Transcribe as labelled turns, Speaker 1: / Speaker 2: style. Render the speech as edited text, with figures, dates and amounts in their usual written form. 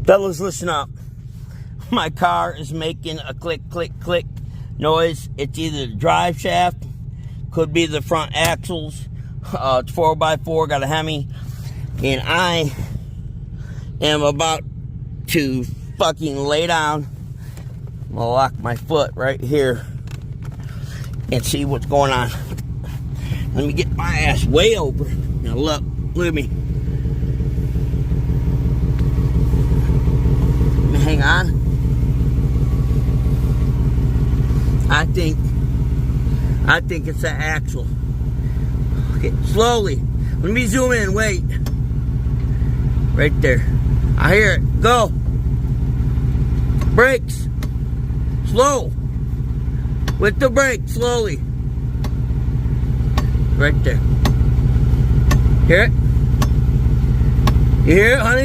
Speaker 1: Fellas, listen up. My car is making a click, click, click noise. It's either the drive shaft, could be the front axles. It's 4x4, got a Hemi, and I am about to fucking lay down. I'm gonna lock my foot right here and see what's going on. Let me get my ass way over. Now look at me. Hang on. I think it's the axle. Okay, slowly. Let me zoom in. Wait. Right there. I hear it. Go. Brakes. Slow. With the brake. Slowly. Right there. Hear it? You hear it, honey?